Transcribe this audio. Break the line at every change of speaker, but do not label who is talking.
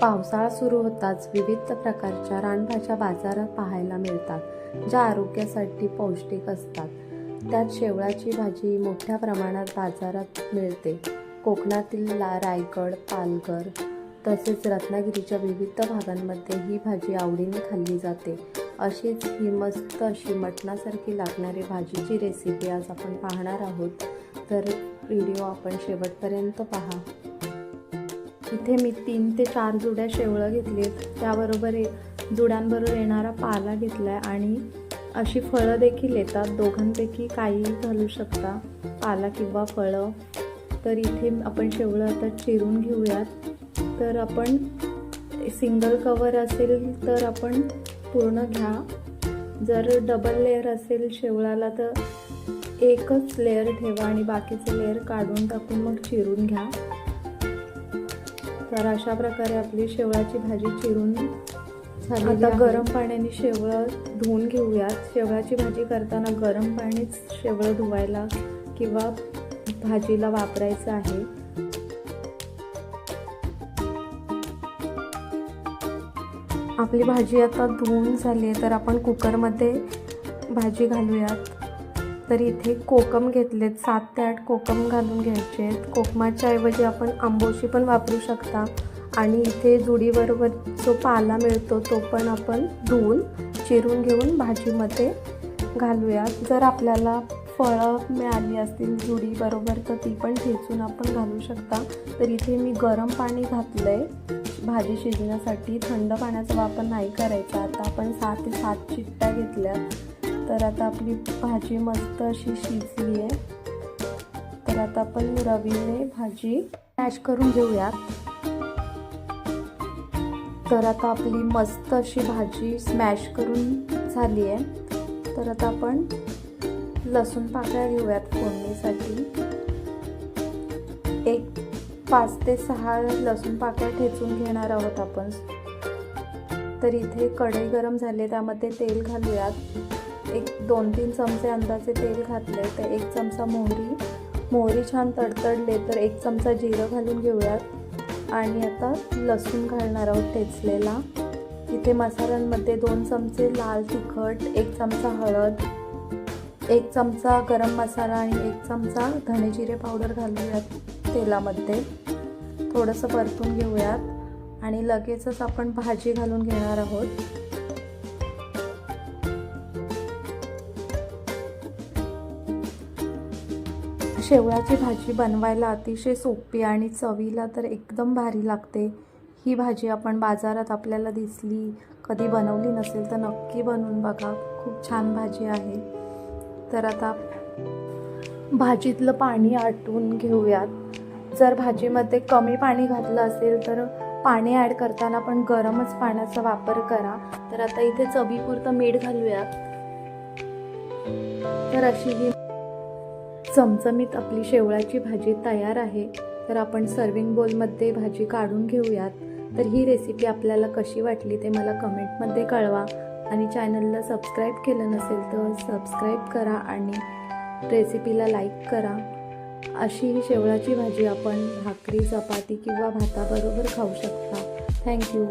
पावसाळा सुरू होताच विविध प्रकारच्या रानभाज्या बाजारात पाहायला मिळतात, ज्या आरोग्यासाठी पौष्टिक असतात. त्यात शेवळाची भाजी मोठ्या प्रमाणात बाजारात मिळते. कोकणातील रायगड, पालघर तसेच रत्नागिरीच्या विविध भागांमध्ये ही भाजी आवडीने खाल्ली जाते. अशीच ही मस्त अशी मटणासारखी लागणारी भाजीची रेसिपी आज आपण पाहणार आहोत, तर व्हिडिओ आपण शेवटपर्यंत पहा. इथे मी 3 ते 4 जुड्या शेवळं घेतलीत, त्याबरोबर जुड्यांबरोबर येणारा पाला घेतला आहे आणि अशी फळं देखील येतात. दोघांपैकी काहीही घालू शकता, पाला किंवा फळं. तर इथे आपण शेवळं आता चिरून घेऊयात. तर आपण सिंगल कवर असेल तर आपण पूर्ण घ्या. जर डबल लेअर असेल शेवळाला तर एकच लेअर ठेवा आणि बाकीचे लेअर काढून टाकून मग चिरून घ्या. तर अशा प्रकारे आपली शेवळाची भाजी चिरून झाली. आता गरम पाण्याने शेवळं धुवून घेऊयात. शेवळाची भाजी करताना गरम पाणीच शेवळं धुवायला किंवा भाजीला वापरायचं आहे. आपली भाजी आता धुवून झाली आहे, तर आपण कुकरमध्ये भाजी घालूयात. तर इथे कोकम घेतलेत, 7 ते 8 कोकम घालून घ्यायचे आहेत. कोकमाच्या ऐवजी आपण आंबोशी पण वापरू शकता. आणि इथे जुडीबरोबर जो पाला मिळतो तो पण आपण धुवून चिरून घेऊन भाजीमध्ये घालूयात. जर आपल्याला फळं मिळाली असतील जुडीबरोबर तर ती पण ठेचून आपण घालू शकता. तर इथे मी गरम पाणी घातलं आहे भाजी शिजण्यासाठी. थंड पाण्याचा वापर नाही करायचा. आता आपण 6 ते 7 शिट्ट्या घेतल्या. तर आता आपली भाजी मस्त अशी शिजली आहे. तर आता आपण रवीने भाजी मॅश करून घेऊयात. तर आता आपली मस्त अशी भाजी स्मॅश करून झाली आहे. तर आता आपण लसूण पाकळ्या घेऊयात फोडणीसाठी. 5 ते 6 लसूण पाकळ्या ठेचून घेणार आहोत आपण. तर इथे कढई गरम झाली, त्यामध्ये तेल घालूयात. 2-3 चमचे अंदाजे तेल घातले. तर 1 चमचा मोहरी छान तडतडले तर 1 चमचा जिरं घालून घेऊयात. आणि आता लसूण घालणार आहोत ठेचलेला. इथे मसाल्यांमध्ये 2 चमचे लाल तिखट, 1 चमचा हळद, 1 चमचा गरम मसाला आणि 1 चमचा धणे जिरे पावडर घालूयात तेलामध्ये. थोडंसं परतून घेऊयात आणि लगेचच आपण भाजी घालून घेणार आहोत. शेवळाची भाजी बनवायला अतिशय सोपी आणि चवीला तर एकदम भारी लागते. ही भाजी आपण बाजारात आपल्याला दिसली, कधी बनवली नसेल तर नक्की बनवून बघा. खूप छान भाजी आहे. तर आता भाजीतलं पाणी आटवून घेऊयात. जर भाजीमध्ये कमी पाणी घातलं असेल तर पाणी ॲड करताना पण गरमच पाण्याचा वापर करा. तर आता इथे चवीपुरतं मीठ घालूयात. तर अशी ही चमचमीत आपली शेवळाची भाजी तयार आहे. तर आपण सर्विंग बोलमध्ये भाजी काढून घेऊयात. तर ही रेसिपी आपल्याला कशी वाटली ते मला कमेंटमध्ये कळवा. आणि चॅनलला सबस्क्राईब केलं नसेल तर सबस्क्राईब करा आणि रेसिपीला लाईक करा. अशी ही शेवळाची भाजी आपण भाकरी, चपाती किंवा भाताबरोबर खाऊ शकता. थँक्यू.